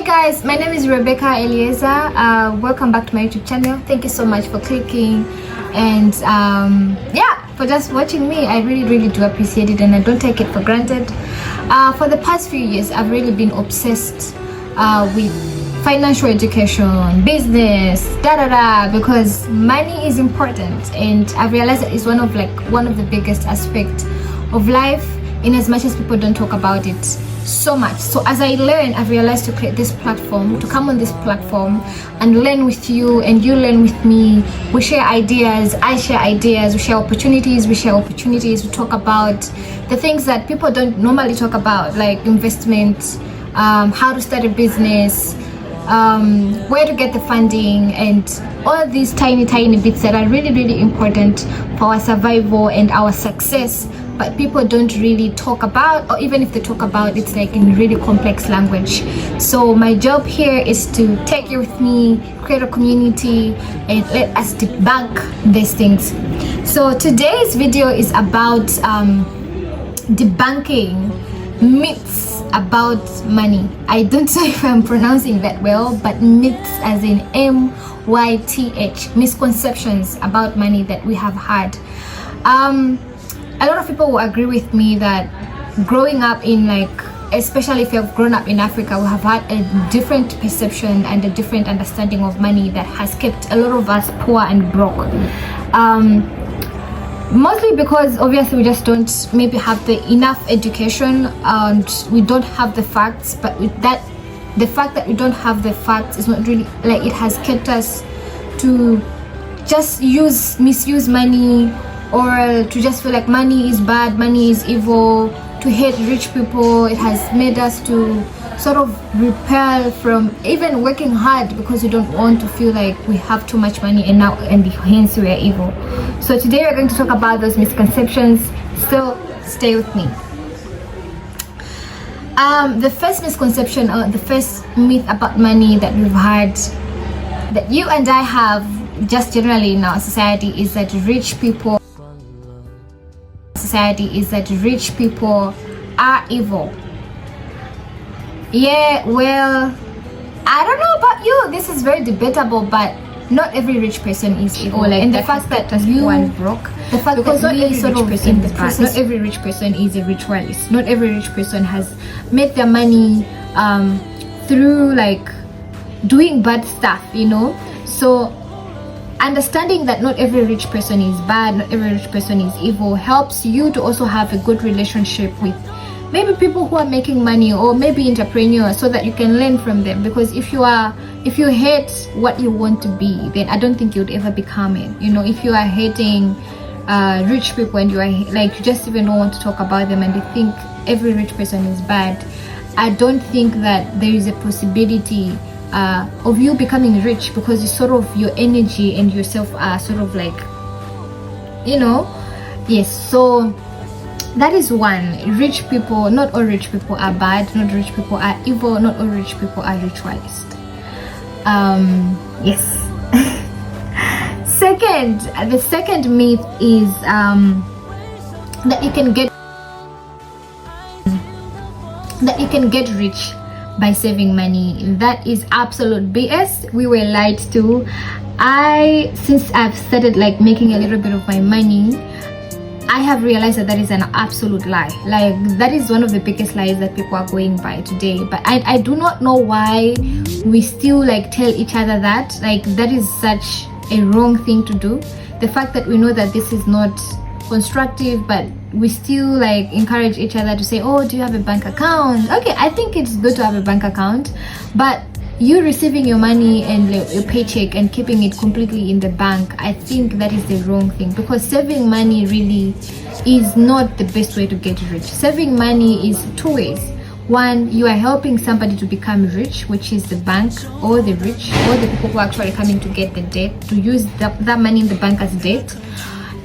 guys, my name is Rebecca Eliezer. Welcome back to my YouTube channel. Thank you so much for clicking and for just watching me. I really do appreciate it, and I don't take it for granted. For the past few years, I've really been obsessed with financial education, business, because money is important, and I realized that it's one of the biggest aspects of life, in as much as people don't talk about it so much. So as I learn, I've realized to create this platform, to come on this platform and learn with you, and you learn with me. We share ideas, I share ideas, we share opportunities, we talk about the things that people don't normally talk about, like investment, how to start a business, where to get the funding, and all these tiny bits that are really important for our survival and our success, but people don't really talk about, or even if they talk about, it's like in really complex language. So my job here is to take you with me, create a community, and let us debunk these things. So today's video is about debunking myths about money. I don't know if I'm pronouncing that well, but myths as in MYTH, misconceptions about money that we have had. A lot of people will agree with me that growing up in, especially if you have grown up in Africa, we have had a different perception and a different understanding of money that has kept a lot of us poor and broke. Mostly because obviously we just don't maybe have the enough education, and we don't have the facts. But with that, the fact that we don't have the facts is not really, it has kept us to just misuse money, or to just feel like money is bad, money is evil, to hate rich people. It has made us to sort of repel from even working hard, because we don't want to feel like we have too much money and hence we are evil. So today we're going to talk about those misconceptions, so stay with me. The first misconception, or the first myth about money that we've had, that you and I have just generally in our society, is that rich people are evil. Yeah, well, I don't know about you, this is very debatable, but not every rich person is evil. And the fact that you broke, the fact because that we sort of in the process, not every rich person is a ritualist. Not every rich person has made their money through doing bad stuff, So understanding that not every rich person is bad, not every rich person is evil, helps you to also have a good relationship with maybe people who are making money, or maybe entrepreneurs, so that you can learn from them. Because if you hate what you want to be, then I don't think you'd ever become it. If you are hating rich people, and you are you just even don't want to talk about them, and you think every rich person is bad, I don't think that there is a possibility of you becoming rich, because it's sort of your energy and yourself are sort of yes. So that is one. Rich people, not all rich people are bad, not rich people are evil, not all rich people are ritualist. Yes. The second myth is that you can get rich by saving money. That is absolute BS. We were lied to. Since I've started making a little bit of my money, I have realized that is an absolute lie. That is one of the biggest lies that people are going by today. But I do not know why we still tell each other that. That is such a wrong thing to do. The fact that we know that this is not constructive, but we still encourage each other to say, oh, do you have a bank account? Okay, I think it's good to have a bank account, but you receiving your money and your paycheck and keeping it completely in the bank, I think that is the wrong thing, because saving money really is not the best way to get rich. Saving money is two ways. One, you are helping somebody to become rich, which is the bank, or the rich, or the people who are actually coming to get the debt, to use that money in the bank as debt.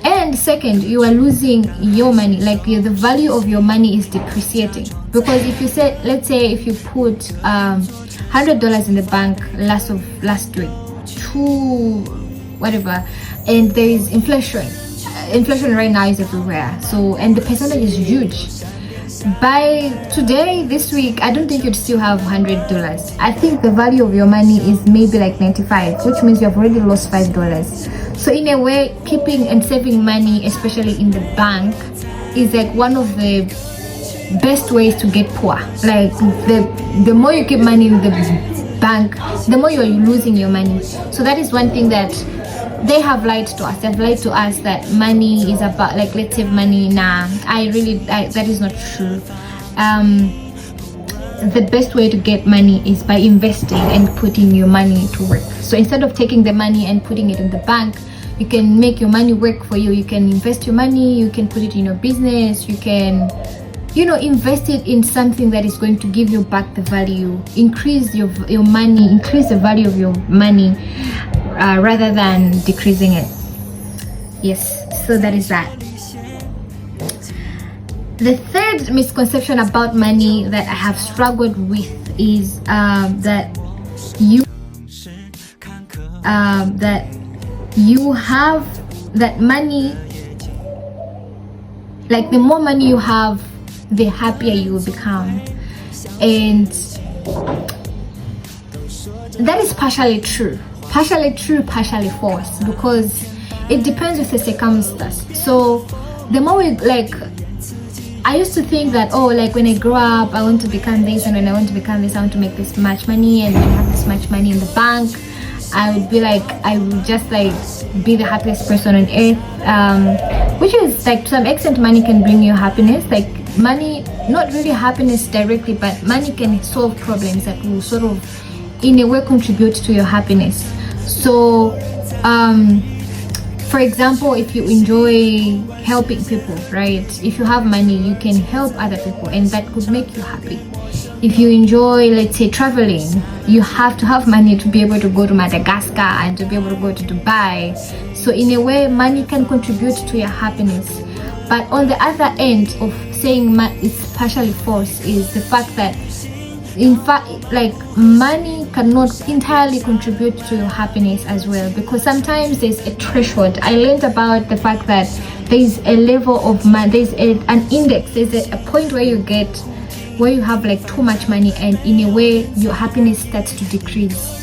And second, you are losing your money, the value of your money is depreciating. Because if you say, let's say if you put $100 in the bank last week to whatever, and there is inflation right now is everywhere, so, and the percentage is huge. by today, this week, I don't think you'd still have $100. I think the value of your money is maybe like 95, which means you have already lost $5. So in a way, keeping and saving money, especially in the bank, is like one of the best ways to get poor. Like the more you keep money in the bank, the more you're losing your money. So that is one thing that they have lied to us. They've lied to us that money is about, like, let's save money. Nah, that is not true. The best way to get money is by investing and putting your money to work. So instead of taking the money and putting it in the bank, you can make your money work for you. You can invest your money, you can put it in your business, you can, you know, invest it in something that is going to give you back the value, increase your money, increase the value of your money, rather than decreasing it. Yes, so that is that. The third misconception about money that I have struggled with is that you have that money, like the more money you have, the happier you will become. And that is partially true, partially false, because it depends with the circumstance. So the more we, like, I used to think that, oh, like when I grow up I want to become this, and when I want to become this I want to make this much money, and when I have this much money in the bank I would be like, I would just like be the happiest person on earth, which is like, to some extent money can bring you happiness. Like money, not really happiness directly, but money can solve problems that will sort of in a way contribute to your happiness. So for example, if you enjoy helping people, right, if you have money you can help other people and that could make you happy. If you enjoy, let's say, traveling, you have to have money to be able to go to Madagascar and to be able to go to Dubai. So in a way money can contribute to your happiness. But on the other end of saying it's partially false is the fact that, in fact, like, money cannot entirely contribute to your happiness as well, because sometimes there's a threshold. I learned about the fact that there's a level of money, there's an index, there's a point where you have like too much money, and in a way your happiness starts to decrease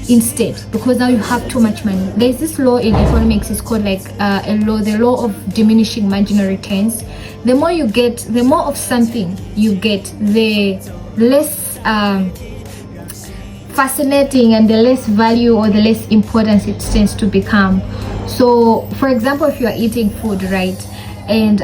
instead, because now you have too much money. There's this law in economics, it's called like the law of diminishing marginal returns. The more you get, the more of something you get, the less fascinating and the less value or the less importance it tends to become. So for example, if you are eating food, right, and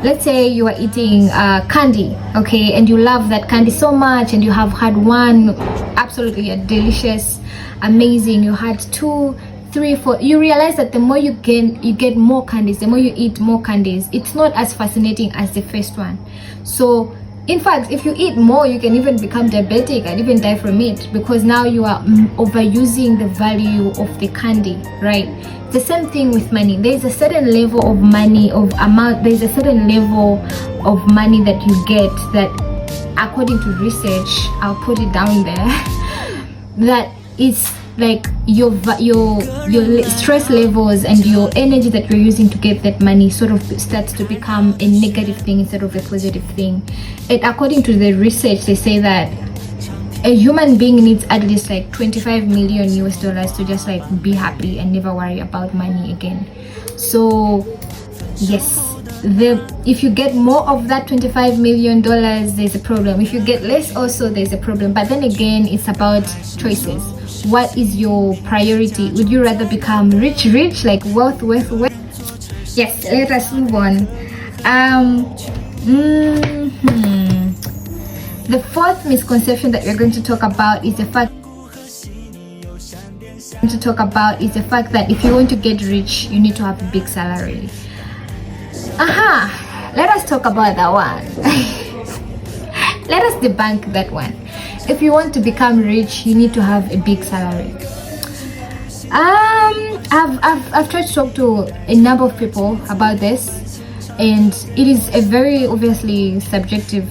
let's say you are eating candy, okay, and you love that candy so much, and you have had one absolutely delicious, amazing, you had 2, 3, 4, you realize that the more you get more candies, the more you eat more candies, it's not as fascinating as the first one. So in fact, if you eat more, you can even become diabetic and even die from it, because now you are overusing the value of the candy, right? The same thing with money. There's a certain level of money, of amount, there's a certain level of money that you get that, according to research, I'll put it down there, that is like your stress levels and your energy that you're using to get that money sort of starts to become a negative thing instead of a positive thing. And according to the research, they say that a human being needs at least like 25 million US dollars to just like be happy and never worry about money again. So yes, if you get more of that 25 million dollars, there's a problem. If you get less, also there's a problem. But then again, it's about choices. What is your priority? Would you rather become rich, like wealth? Yes, let us move on. The fourth misconception that we're going to talk about is the fact that if you want to get rich, you need to have a big salary. Let us talk about that one. Let us debunk that one. If you want to become rich, you need to have a big salary. I've tried to talk to a number of people about this, and it is a very obviously subjective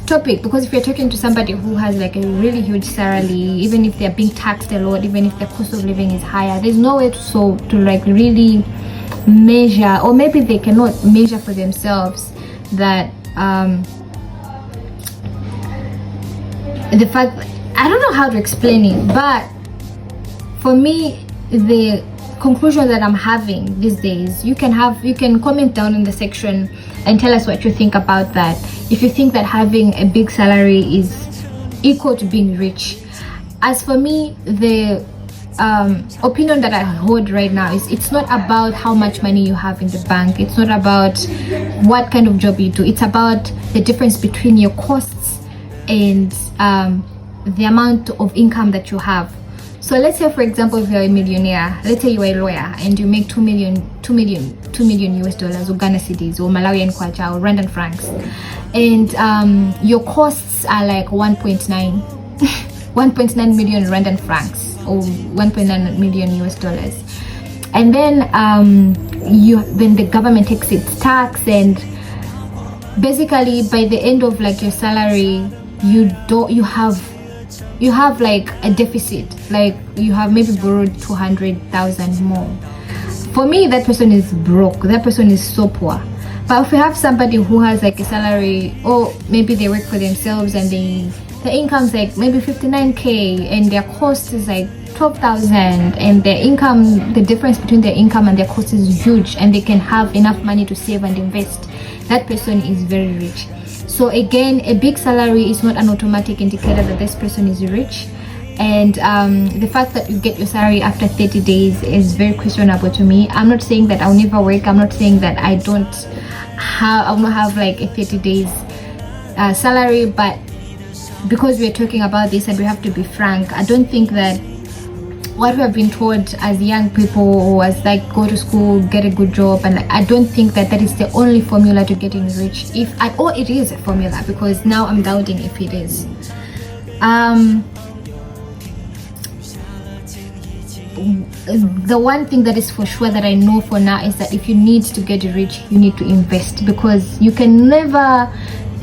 topic, because if you're talking to somebody who has like a really huge salary, even if they're being taxed a lot, even if their cost of living is higher, there's no way to like really measure, or maybe they cannot measure for themselves that the fact, I don't know how to explain it, but for me, the conclusion that I'm having these days, you can comment down in the section and tell us what you think about that. If you think that having a big salary is equal to being rich. As for me, the opinion that I hold right now is, it's not about how much money you have in the bank, it's not about what kind of job you do, it's about the difference between your costs and the amount of income that you have. So let's say, for example, if you're a millionaire, let's say you're a lawyer and you make 2 million US dollars, or Ghana cedis, or Malawian kwacha, or Rwandan francs, and your costs are like 1.9 million Rwandan francs, or 1.9 million US dollars, and then then the government takes its tax, and basically by the end of like your salary, you have like a deficit, like you have maybe borrowed 200,000 more. For me, that person is broke, that person is so poor. But if you have somebody who has like a salary, or maybe they work for themselves and the income's like maybe 59k and their cost is like 12,000, and their income, the difference between their income and their cost is huge, and they can have enough money to save and invest, that person is very rich. So again, a big salary is not an automatic indicator that this person is rich, and the fact that you get your salary after 30 days is very questionable to me. I'm not saying that I'll never work, I'm not saying that I will not have like a 30 days salary, but because we're talking about this and we have to be frank, I don't think that what we have been taught as young people was like, go to school, get a good job, and I don't think that is the only formula to getting rich, if at all it is a formula, because now I'm doubting if it is. The one thing that is for sure that I know for now is that if you need to get rich, you need to invest, because you can never,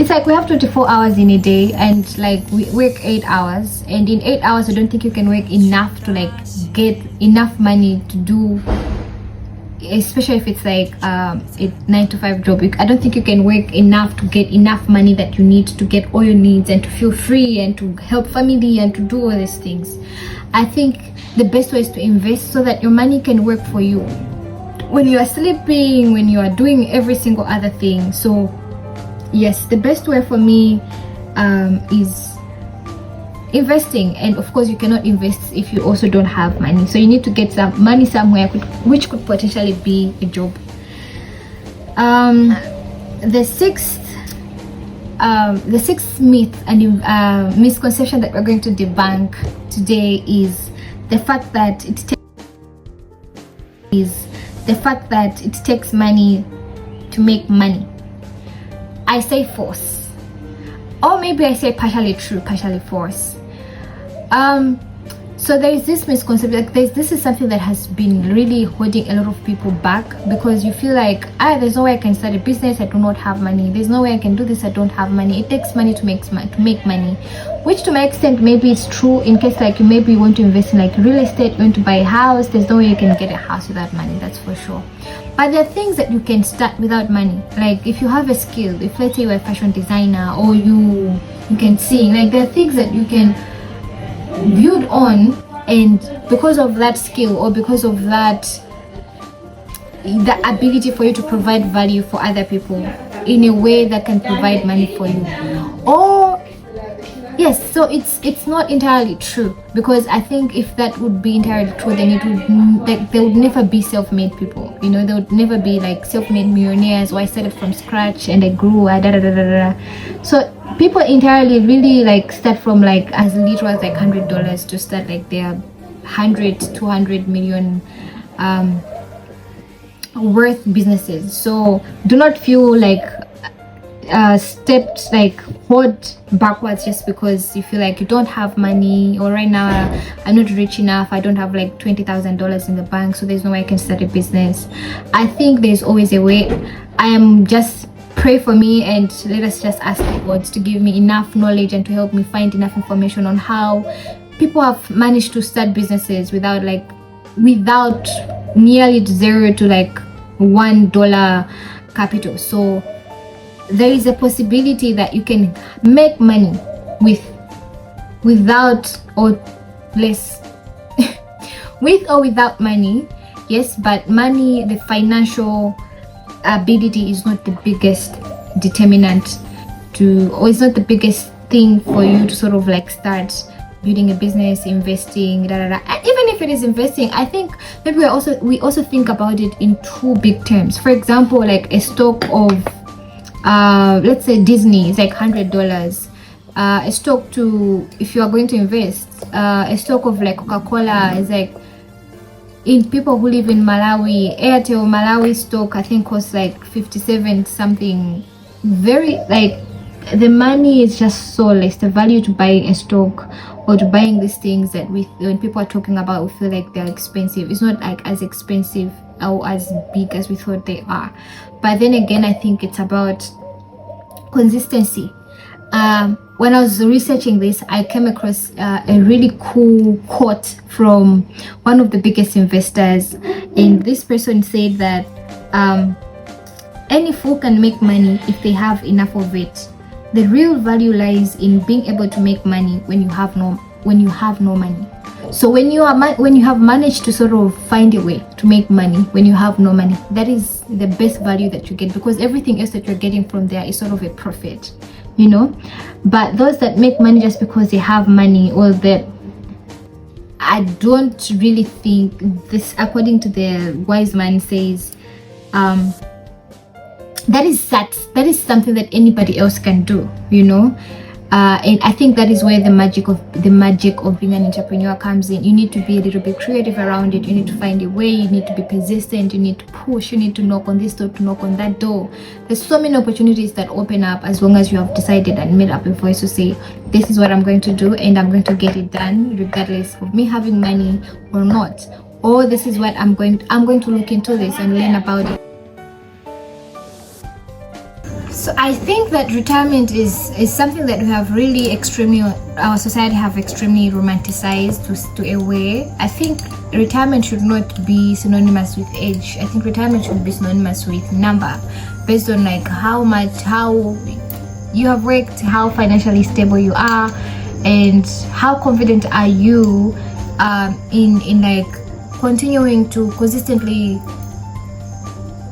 it's like we have 24 hours in a day, and like we work 8 hours, and in 8 hours I don't think you can work enough to like get enough money to do, especially if it's like a 9-to-5 job. I don't think you can work enough to get enough money that you need to get all your needs and to feel free and to help family and to do all these things. I think the best way is to invest so that your money can work for you when you are sleeping, when you are doing every single other thing. So yes, the best way for me is investing, and of course you cannot invest if you also don't have money, so you need to get some money somewhere, which could potentially be a job. The sixth myth and misconception that we're going to debunk today is the fact that it takes money to make money. I say false, or maybe I say partially true, partially false. So there is this misconception, like this is something that has been really holding a lot of people back, because you feel like, there's no way I can start a business, I do not have money, there's no way I can do this, I don't have money. It takes money to make money, which to my extent maybe it's true, in case like you maybe want to invest in like real estate, you want to buy a house, there's no way you can get a house without money, that's for sure. But there are things that you can start without money, like if you have a skill, if let's say you're a fashion designer, or you can sing, like there are things that you can build on, and because of that skill, or because of that, the ability for you to provide value for other people in a way that can provide money for you. Or yes, so it's not entirely true, because I think if that would be entirely true, then it would, like, there would never be self-made people, you know, there would never be like self-made millionaires, or I started from scratch and I grew, so people entirely really like start from like as little as like $100 to start like their 100-200 million worth businesses. So do not feel like stepped like hold backwards just because you feel like you don't have money, or right now I'm not rich enough, I don't have like $20,000 in the bank, so there's no way I can start a business. I think there's always a way. I am just pray for me, and let us just ask God to give me enough knowledge and to help me find enough information on how people have managed to start businesses without nearly zero to like $1 capital. So there is a possibility that you can make money without or less with or without money. Yes, but money, the financial ability is not the biggest determinant or it's not the biggest thing for you to sort of like start building a business, investing, and even if it is investing, I think maybe we also think about it in two big terms. For example, like a stock of let's say Disney is like $100. A stock to, if you are going to invest, a stock of like Coca-Cola is like, in people who live in Malawi, Airtel Malawi stock I think costs like 57 something. Very like, the money is just so less. The value to buying a stock or to buying these things that when people are talking about, we feel like they're expensive. It's not like as expensive or as big as we thought they are. But then again, I think it's about consistency. When I was researching this, I came across a really cool quote from one of the biggest investors, and this person said that any fool can make money if they have enough of it. The real value lies in being able to make money when you have no money. So when you have managed to sort of find a way to make money when you have no money, that is the best value that you get, because everything else that you're getting from there is sort of a profit, you know. But those that make money just because they have money, or that, I don't really think this, according to the wise man says, that is something that anybody else can do, you know. And I think that is where the magic of being an entrepreneur comes in. You need to be a little bit creative around it. You need to find a way. You need to be persistent. You need to push. You need to knock on this door, to knock on that door. There's so many opportunities that open up as long as you have decided and made up a voice to say, this is what I'm going to do, and I'm going to get it done regardless of me having money or not. Or this is what I'm going to look into this and learn about it. So I think that retirement is something that we have really our society have extremely romanticized to a way. I think retirement should not be synonymous with age. I think retirement should be synonymous with number, based on like how you have worked, how financially stable you are, and how confident are you in like continuing to consistently,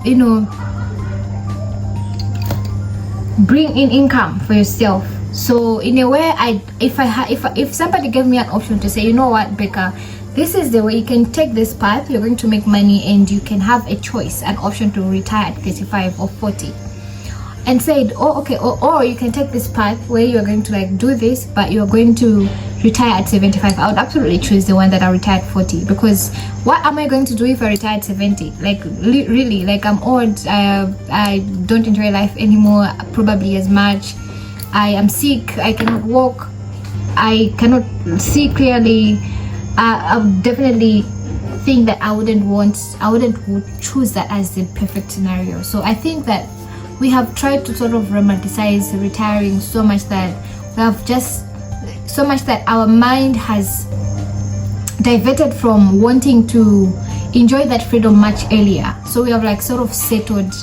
you know, bring in income for yourself. So in a way, if somebody gave me an option to say, you know what, Becca, this is the way you can take this path, you're going to make money, and you can have a choice, an option to retire at 35 or 40, and said, oh okay, or you can take this path where you're going to like do this, but you're going to retire at 75. I would absolutely choose the one that I retire at 40, because what am I going to do if I retire at 70? Like really, like I'm old, I don't enjoy life anymore probably as much. I am sick, I cannot walk, I cannot see clearly. I would definitely think that I wouldn't choose that as the perfect scenario. So I think that we have tried to sort of romanticize retiring so much that our mind has diverted from wanting to enjoy that freedom much earlier. So we have like sort of settled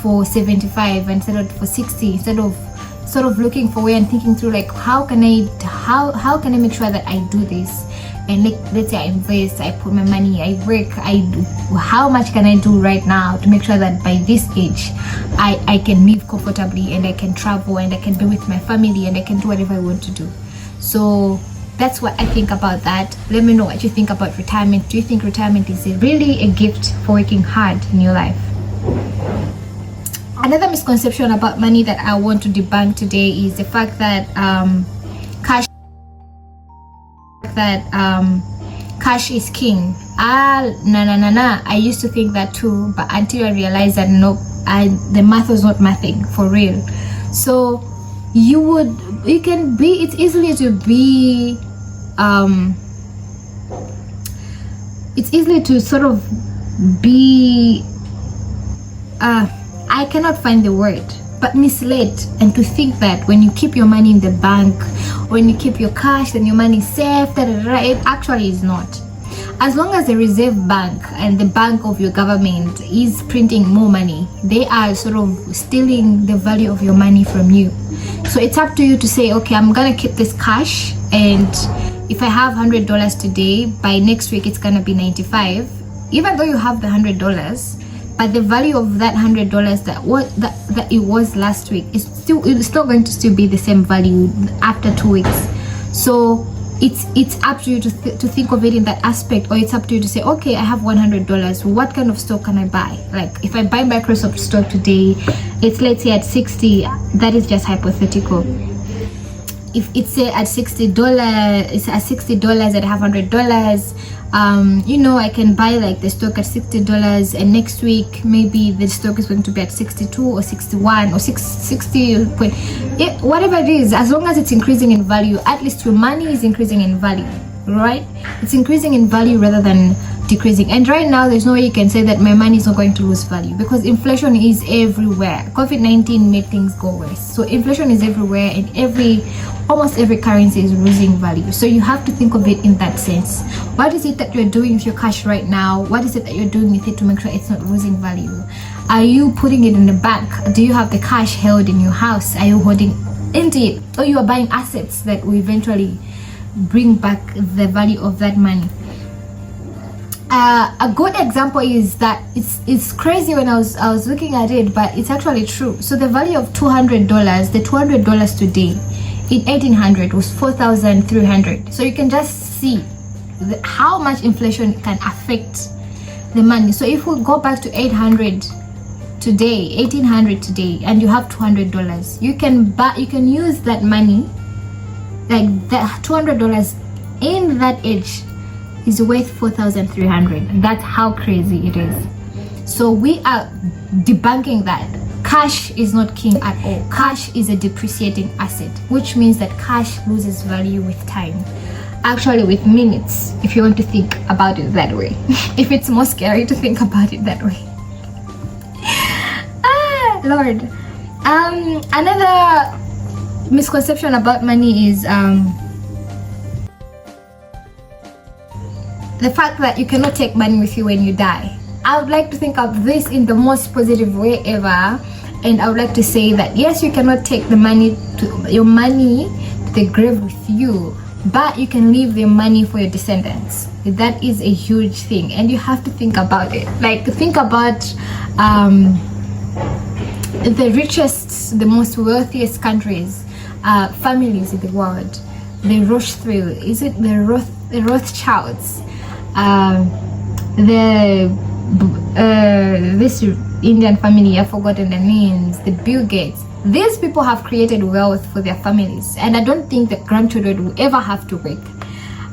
for 75 and settled for 60, instead of sort of looking for way and thinking through like, how can I make sure that I do this? And let's say I invest, I put my money, I work, how much can I do right now to make sure that by this age I can live comfortably, and I can travel, and I can be with my family, and I can do whatever I want to do. So that's what I think about that. Let me know what you think about retirement. Do you think retirement is really a gift for working hard in your life? Another misconception about money that I want to debunk today is the fact that cash is king. Nah. I used to think that too, but until I realized that nope, the math was not mathing for real. So it's easily to sort of be I cannot find the word, but misled, and to think that when you keep your money in the bank, when you keep your cash, then your money is safe, it actually is not. As long as the reserve bank and the bank of your government is printing more money, they are sort of stealing the value of your money from you. So it's up to you to say, okay, I'm gonna keep this cash, and if I have $100 today, by next week it's gonna be 95. Even though you have the $100, but the value of that $100 that it was last week is still going to still be the same value after 2 weeks. So it's up to you to think of it in that aspect, or it's up to you to say, okay, I have $100, what kind of stock can I buy? Like if I buy Microsoft stock today, it's, let's say, at 60, that is just hypothetical. If it's say at $60, it's at $60 and I have $100, you know, I can buy like the stock at $60, and next week maybe the stock is going to be at 62 or 61 or 60 point, whatever it is. As long as it's increasing in value, at least your money is increasing in value, right? It's increasing in value rather than decreasing. And right now there's no way you can say that my money is not going to lose value, because inflation is everywhere. COVID-19 made things go worse, so inflation is everywhere, and almost every currency is losing value. So you have to think of it in that sense. What is it that you're doing with your cash right now? What is it that you're doing with it to make sure it's not losing value? Are you putting it in the bank? Do you have the cash held in your house? Are you holding into it? Or you are buying assets that will eventually bring back the value of that money? A good example is that it's crazy when I was looking at it, but it's actually true. So the value of $200, the $200 today in 1800 was 4,300. So you can just see how much inflation can affect the money. So if we go back to 800 today, 1800 today, and you have $200, you can use that money, like that $200 in that age is worth 4,300. That's how crazy it is. So we are debunking that cash is not king at all. Cash is a depreciating asset, which means that cash loses value with time, actually with minutes, if you want to think about it that way. If it's more scary to think about it that way. Lord. Another misconception about money is the fact that you cannot take money with you when you die. I would like to think of this in the most positive way ever, and I would like to say that yes, you cannot take your money to the grave with you, but you can leave the money for your descendants. That is a huge thing, and you have to think about it. Like, think about the richest, the most wealthiest countries, families in the world. The Rothschild, is it the Rothschilds? This Indian family, I've forgotten the names, the Bill Gates. These people have created wealth for their families, and I don't think that grandchildren will ever have to work.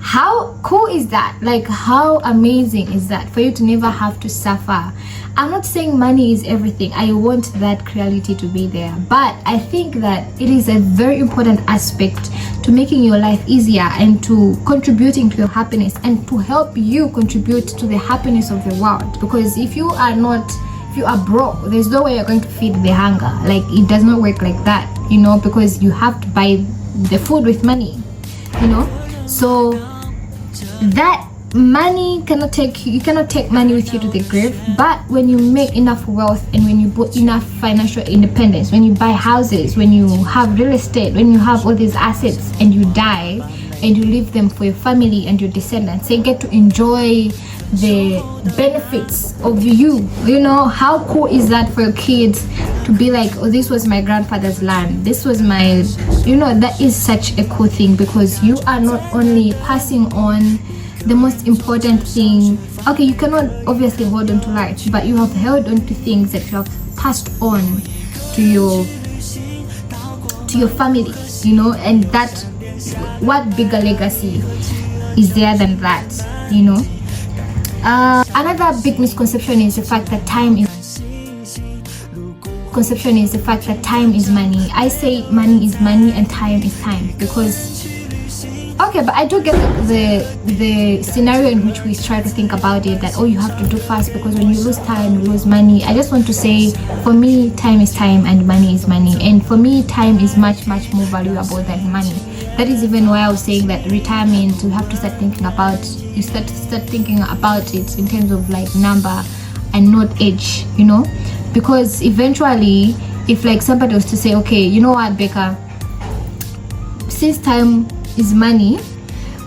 How cool is that? Like, how amazing is that, for you to never have to suffer? I'm not saying money is everything. I want that reality to be there, but I think that it is a very important aspect to making your life easier and to contributing to your happiness and to help you contribute to the happiness of the world. Because if you are broke, there's no way you're going to feed the hunger. Like, it does not work like that, you know, because you have to buy the food with money, you know. So that money you cannot take money with you to the grave. But when you make enough wealth, and when you put enough financial independence, when you buy houses, when you have real estate, when you have all these assets, and you die and you leave them for your family and your descendants, they get to enjoy the benefits of you. You know, how cool is that for your kids to be like, oh, this was my grandfather's land, this was my, you know. That is such a cool thing, because you are not only passing on the most important thing. Okay, you cannot obviously hold on to life, but you have held on to things that you have passed on to your family, you know. And that, what bigger legacy is there than that, you know? Another big misconception is the fact that time is money. I say money is money and time is time, because Okay, but I do get the scenario in which we try to think about it, that, oh, you have to do fast because when you lose time, you lose money. I just want to say, for me, time is time and money is money. And for me, time is much, much more valuable than money. That is even why I was saying that retirement, you have to start thinking about, you start thinking about it in terms of like number and not age, you know? Because eventually, if like somebody was to say, okay, you know what, Becca, since time is money,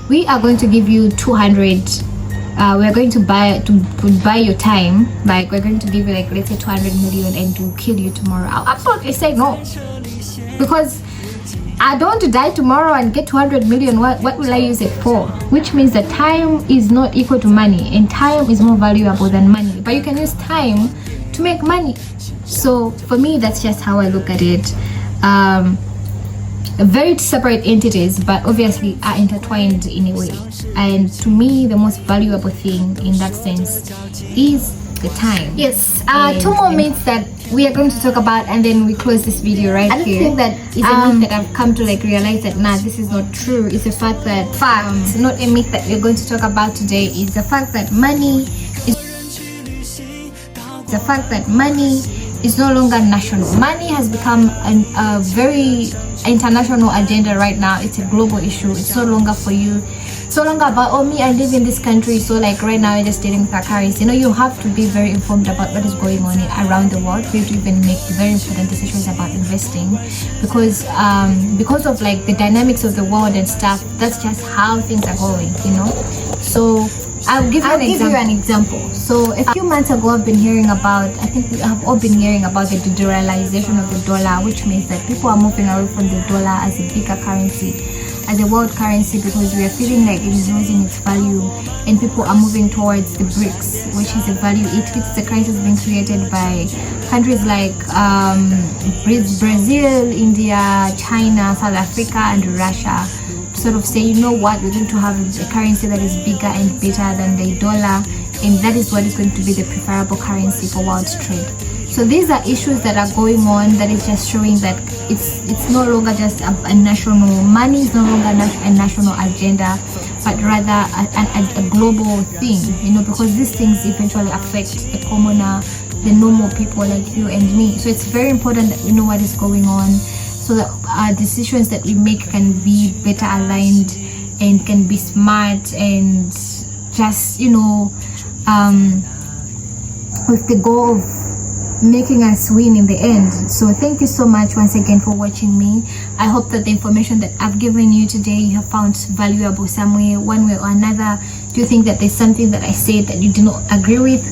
we are going to give you 200. We are going to buy your time. Like, we're going to give you, like, let's say 200 million and to kill you tomorrow. I'll absolutely say no, because I don't want to die tomorrow and get 200 million. What will I use it for? Which means that time is not equal to money, and time is more valuable than money. But you can use time to make money. So for me, that's just how I look at it. Very separate entities, but obviously are intertwined in a way. And to me, the most valuable thing in that sense is the time. Yes. Two more myths that we are going to talk about, and then we close this video right here. I think that is a myth that I've come to like realize that this is not true. It's a fact that not a myth that we're going to talk about today. Is the fact that money is no longer national. Money has become a very international agenda right now. It's a global issue. It's no longer for you. It's no longer about, oh, me, I live in this country, so like right now I'm just dealing with our currency. You know, you have to be very informed about what is going on around the world for you to even make very important decisions about investing, because of like the dynamics of the world and stuff. That's just how things are going, you know. So I'll give you an example. So a few months ago, I've been hearing about, I think we have all been hearing about the de-dollarization of the dollar, which means that people are moving away from the dollar as a bigger currency, as a world currency, because we are feeling like it is losing its value, and people are moving towards the BRICS, which is a value. It's the currency being created by countries like Brazil, India, China, South Africa, and Russia. Sort of say, you know what, we're going to have a currency that is bigger and better than the dollar, and that is what is going to be the preferable currency for world trade. So these are issues that are going on that is just showing that it's no longer just a national, money is no longer a national agenda, but rather a global thing, you know, because these things eventually affect the commoner, the normal people like you and me. So it's very important that we know what is going on, so that our decisions that we make can be better aligned and can be smart and just, you know, with the goal of making us win in the end. So thank you so much once again for watching me. I hope that the information that I've given you today you have found valuable some way, one way or another. Do you think that there's something that I said that you do not agree with?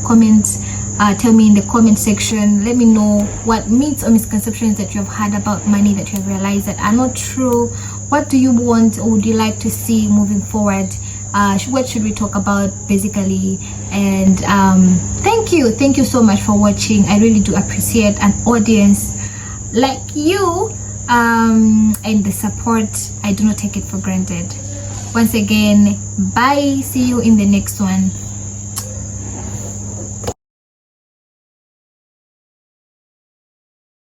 Tell me in the comment section. Let me know what myths or misconceptions that you have had about money that you have realized that are not true. What do you want or would you like to see moving forward? What should we talk about basically? And thank you so much for watching. I really do appreciate an audience like you, and the support. I do not take it for granted. Once again, bye. See you in the next one.